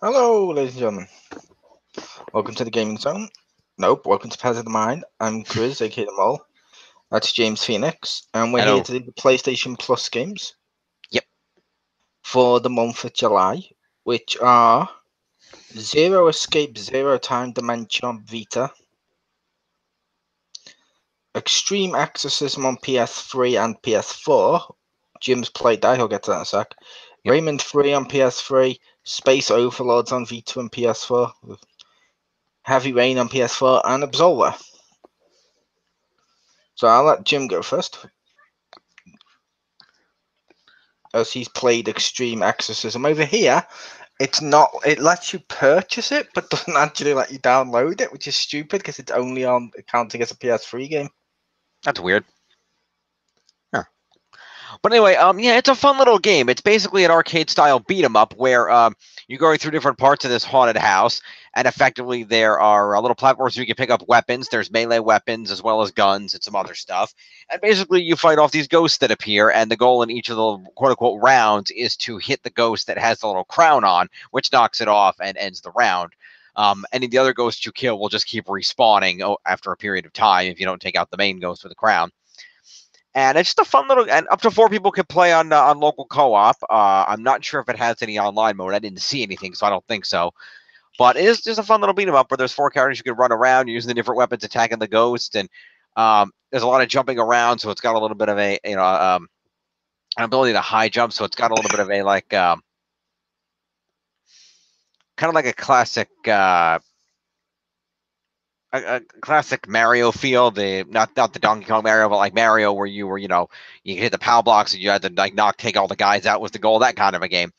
Hello, ladies and gentlemen. Welcome to the Gaming Zone. Nope, welcome to Pez of the Mind. I'm Chriz, aka the Mole. That's James Phoenix, and we're here Hello. to do the PlayStation Plus games Yep. for the month of July, which are Zero Escape Zero Time Dimension on Vita, Extreme Exorcism on PS3 and PS4. Jim's played that, he'll get to that in a sec. Yep. Rayman 3 on PS3, Space Overlords on Vita and PS4, Heavy Rain on PS4, and Absolver. So I'll let Jim go first, as he's played Extreme Exorcism. Over here, it's not. It lets you purchase it, but doesn't actually let you download it, which is stupid because it's only on counting as a PS3 game. That's weird. Huh. But anyway, yeah, it's a fun little game. It's basically an arcade-style beat-em-up where you're going through different parts of this haunted house, and effectively there are little platforms where you can pick up weapons. There's melee weapons as well as guns and some other stuff. And basically you fight off these ghosts that appear, and the goal in each of the quote-unquote rounds is to hit the ghost that has the little crown on, which knocks it off and ends the round. Any of the other ghosts you kill will just keep respawning after a period of time if you don't take out the main ghost with the crown. And it's just a fun little, and up to 4 people can play on local co-op. I'm not sure if it has any online mode. I didn't see anything, so I don't think so. But it is just a fun little beat 'em up where there's 4 characters you can run around using the different weapons, attacking the ghost, and there's a lot of jumping around, so it's got a little bit of a an ability to high jump, so it's got a little bit of a kind of like a classic. A classic Mario feel, the not the Donkey Kong Mario, but like Mario where you were, you hit the power blocks and you had to like take all the guys out was the goal, that kind of a game.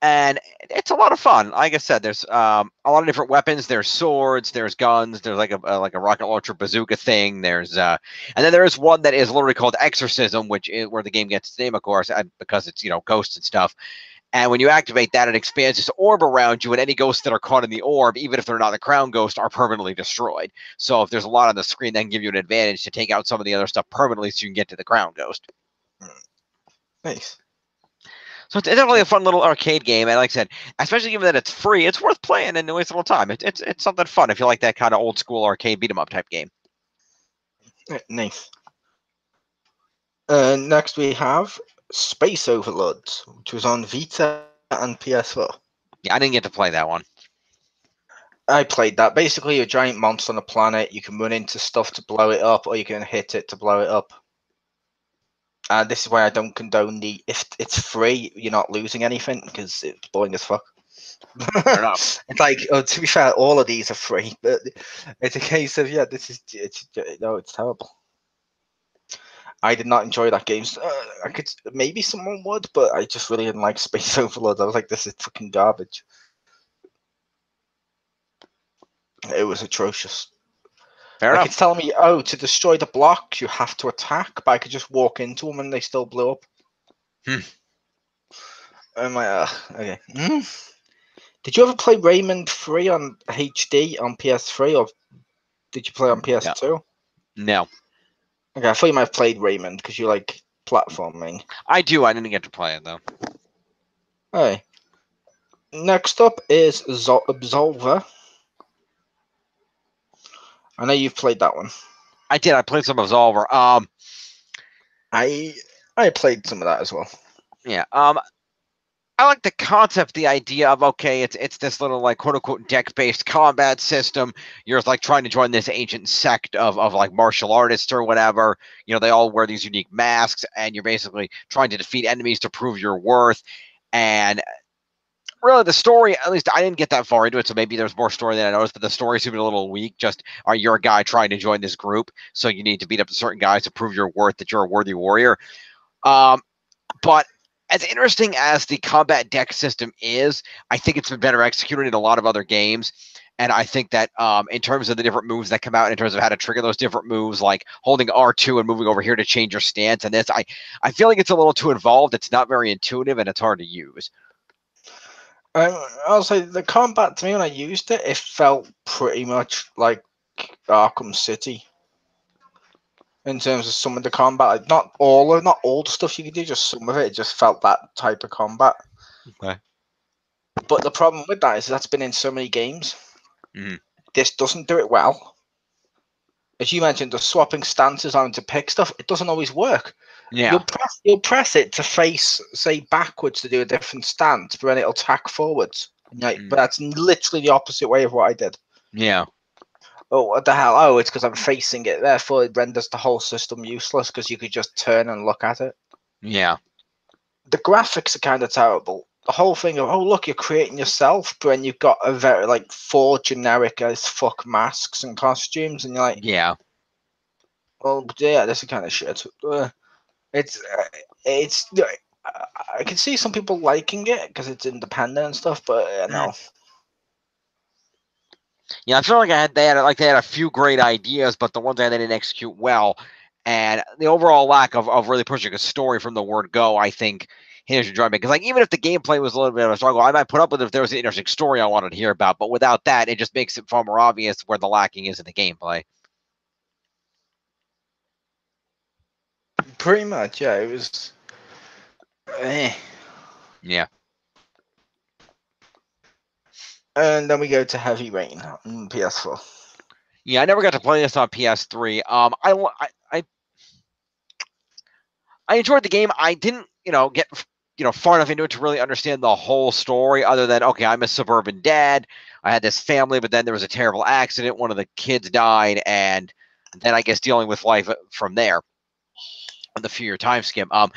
And it's a lot of fun. Like I said, there's a lot of different weapons. There's swords, there's guns, there's like a rocket launcher bazooka thing. There's and then there is one that is literally called Exorcism, which is where the game gets its name, of course, because it's ghosts and stuff. And when you activate that, it expands this orb around you, and any ghosts that are caught in the orb, even if they're not the crown ghost, are permanently destroyed. So if there's a lot on the screen, that can give you an advantage to take out some of the other stuff permanently so you can get to the crown ghost. Nice. So it's definitely a fun little arcade game, and like I said, especially given that it's free, it's worth playing and waste a little time. It's something fun if you like that kind of old school arcade beat 'em up type game. Nice. Next we have Space Overlords, which was on Vita and PS4. Yeah, I didn't get to play that one. I played that. Basically, you're a giant monster on a planet. You can run into stuff to blow it up, or you can hit it to blow it up. This is why I don't condone if it's free, you're not losing anything because it's boring as fuck. Fair enough. It's like, to be fair, all of these are free, but it's a case of it's terrible. I did not enjoy that game. I could maybe someone would, but I just really didn't like Space Overlord. I was like, this is fucking garbage. It was atrocious. Fair Like enough. it's telling me, oh, to destroy the blocks you have to attack, but I could just walk into them and they still blew up. I'm like, okay. Did you ever play Rayman 3 on HD on PS3, or did you play on PS2? No. Okay, I thought you might have played Rayman because you like platforming. I do. I didn't get to play it though. Hey. Next up is Absolver. I know you've played that one. I did. I played some Absolver. I played some of that as well. Yeah. I like the concept, the idea of, okay, it's this little like quote unquote deck based combat system. You're like trying to join this ancient sect of like martial artists or whatever. They all wear these unique masks, and you're basically trying to defeat enemies to prove your worth. And really, the story, at least I didn't get that far into it, so maybe there's more story than I noticed, but the story seemed a little weak. Just, you're a guy trying to join this group, so you need to beat up certain guys to prove your worth, that you're a worthy warrior. But as interesting as the combat deck system is, I think it's been better executed in a lot of other games. And I think that in terms of the different moves that come out, in terms of how to trigger those different moves, like holding R2 and moving over here to change your stance, and this, I feel like it's a little too involved. It's not very intuitive, and it's hard to use. I'll say the combat to me when I used it, it felt pretty much like Arkham City. In terms of some of the combat, like not all the stuff you could do, just some of it. It just felt that type of combat. Okay. But the problem with that is that's been in so many games. Mhm. This doesn't do it well. As you mentioned, the swapping stances on to pick stuff, it doesn't always work. Yeah. You'll press it to face, say, backwards to do a different stance, but then it'll tack forwards. But that's literally the opposite way of what I did. Yeah. Oh, what the hell? Oh, it's because I'm facing it. Therefore, it renders the whole system useless because you could just turn and look at it. Yeah. The graphics are kind of terrible. The whole thing of, oh, look, you're creating yourself, but then you've got a very, like, 4 generic as fuck masks and costumes, and you're like, Yeah. oh, yeah, this is kind of shit. It's, I can see some people liking it because it's independent and stuff, but no. Yeah, I feel like they had a few great ideas, but the ones they didn't execute well, and the overall lack of really pushing a story from the word go, I think hinders enjoyment. Because like even if the gameplay was a little bit of a struggle, I might put up with it if there was an interesting story I wanted to hear about. But without that, it just makes it far more obvious where the lacking is in the gameplay. Pretty much, yeah. It was. Yeah. And then we go to Heavy Rain on PS4. Yeah, I never got to play this on PS3. I enjoyed the game. I didn't, get far enough into it to really understand the whole story. Other than okay, I'm a suburban dad. I had this family, but then there was a terrible accident. One of the kids died, and then I guess dealing with life from there. On the few-year time skim. I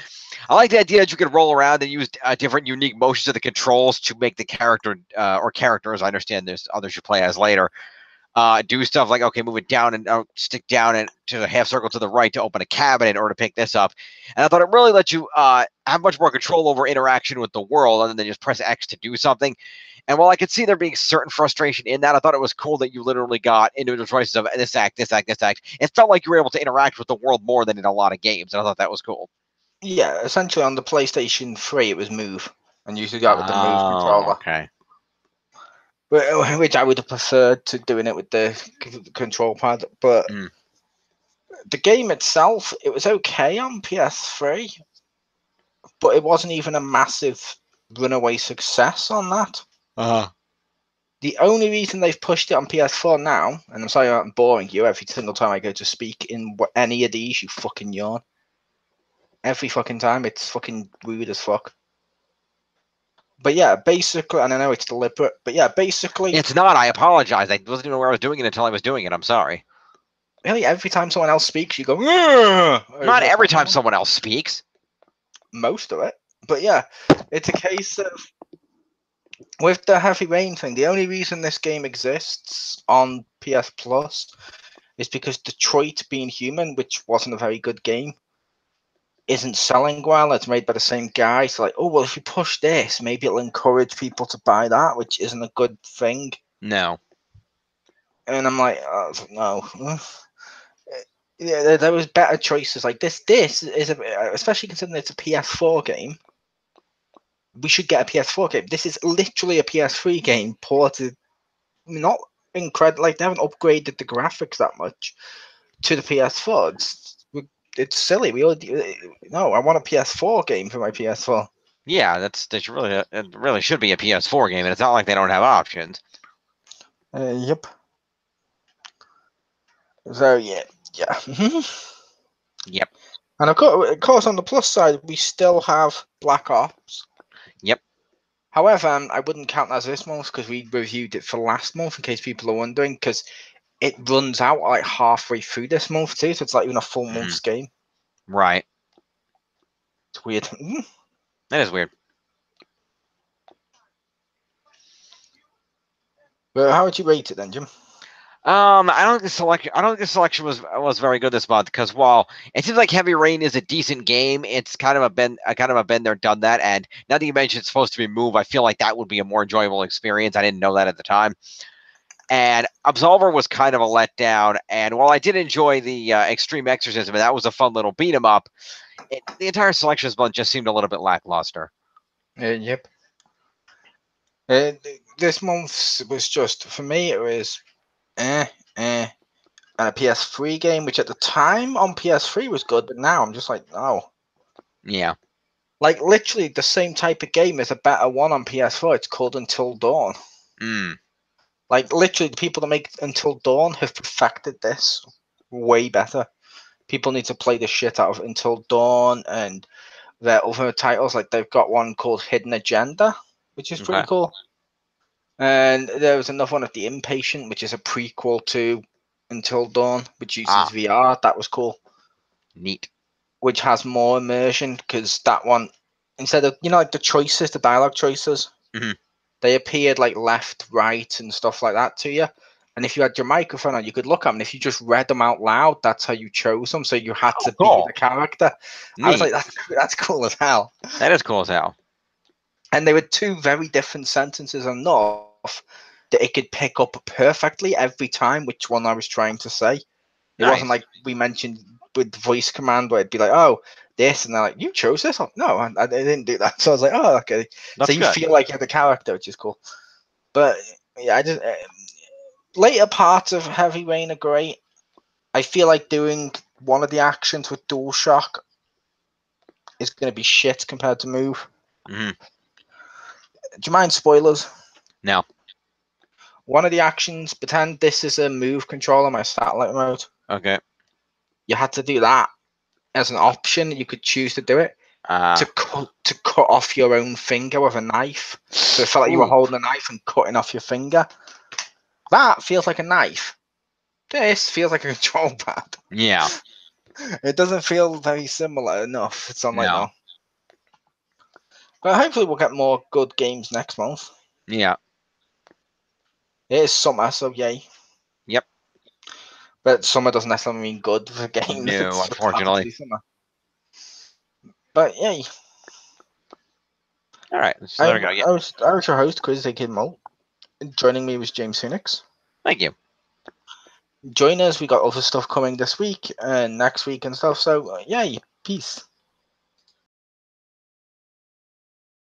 like the idea that you could roll around and use different unique motions of the controls to make the character or characters. I understand there's others you play as later. Do stuff like okay, move it down and stick down and to a half circle to the right to open a cabinet or to pick this up. And I thought it really let you have much more control over interaction with the world other than just press X to do something. And while I could see there being certain frustration in that, I thought it was cool that you literally got individual choices of this act, this act, this act. It felt like you were able to interact with the world more than in a lot of games, and I thought that was cool. Yeah, essentially on the PlayStation 3, it was Move, and you could go with the Move Oh, controller, okay. which I would have preferred to doing it with the control pad. But Mm. the game itself, it was okay on PS3, but it wasn't even a massive runaway success on that. Uh-huh. The only reason they've pushed it on PS4 now, and I'm sorry I'm boring you every single time I go to speak in any of these, you fucking yawn. Every fucking time, it's fucking rude as fuck. But yeah, basically, and I know it's deliberate, but yeah, basically, It's not. I apologize. I wasn't even aware I was doing it until I was doing it. I'm sorry. really every time someone else speaks, you go, "Ugh!" Not every time someone else speaks. Most of it. But yeah, it's a case of with the Heavy Rain thing, the only reason this game exists on PS Plus is because Detroit Being Human, which wasn't a very good game, isn't selling well. It's made by the same guy. So like, oh well, if you push this, maybe it'll encourage people to buy that, which isn't a good thing. No. And I'm like, no. Yeah, there was better choices. Like this is especially considering it's a PS4 game. We should get a PS4 game. This is literally a PS3 game ported, not incredible. Like they haven't upgraded the graphics that much to the PS4. It's silly. We all no. I want a PS4 game for my PS4. Yeah, that's really it really should be a PS4 game, and it's not like they don't have options. Yep. So yeah. Yep. And of course, on the plus side, we still have Black Ops. Yep. However, I wouldn't count that as this month because we reviewed it for last month. In case people are wondering, because it runs out like halfway through this month too, so it's like even a full month's game. Right. It's weird. That is weird. But how would you rate it then, Jim? I don't think the selection was very good this month because while it seems like Heavy Rain is a decent game, it's kind of a been there, done that. And now that you mentioned it's supposed to be Move, I feel like that would be a more enjoyable experience. I didn't know that at the time. And Absolver was kind of a letdown. And while I did enjoy the Extreme Exorcism, and that was a fun little beat 'em up, the entire selection this month just seemed a little bit lackluster. Yep. This month was just for me. It was and a PS3 game, which at the time on PS3 was good, but now I'm just like, oh. Yeah. Like literally the same type of game is a better one on PS4. It's called Until Dawn. Mm. Like literally, the people that make Until Dawn have perfected this way better. People need to play the shit out of Until Dawn and their other titles. Like they've got one called Hidden Agenda, which is pretty Okay. cool. And there was another one of The Impatient, which is a prequel to Until Dawn, which uses Ah, VR. That was cool. neat. Which has more immersion because that one, instead of like the choices, the dialogue choices, Mhm. they appeared like left, right, and stuff like that to you. And if you had your microphone on, you could look at them. And if you just read them out loud, that's how you chose them. So you had Oh, to be cool. the character. I was Neat. like, that's cool as hell. That is cool as hell. And they were two very different sentences enough that it could pick up perfectly every time which one I was trying to say. It wasn't Nice. like we mentioned with the voice command where it'd be like, oh, this, and they're like, you chose this? Oh, no, I didn't do that. So I was like, oh, okay. So That's you good. feel like you're the character, which is cool. But yeah, I just later parts of Heavy Rain are great. I feel like doing one of the actions with DualShock is going to be shit compared to Move. Hmm. Do you mind spoilers? No. One of the actions, pretend this is a Move controller, my satellite remote. Okay. You had to do that as an option. You could choose to do it Uh. to cut off your own finger with a knife. So it felt like you were Ooh. holding a knife and cutting off your finger. That feels like a knife. This feels like a control pad. Yeah. It doesn't feel very similar enough. So I'm like, No. no. But hopefully we'll get more good games next month. Yeah. It is summer, so yay. Yep. But summer doesn't necessarily mean good for games. No, It's just happens to unfortunately. be summer. But yay. All right. So there we go. Yeah. I was your host, Chriz the Mole. Joining me was James Phoenix. Thank you. Join us. We got other stuff coming this week and next week and stuff. So yay. Peace.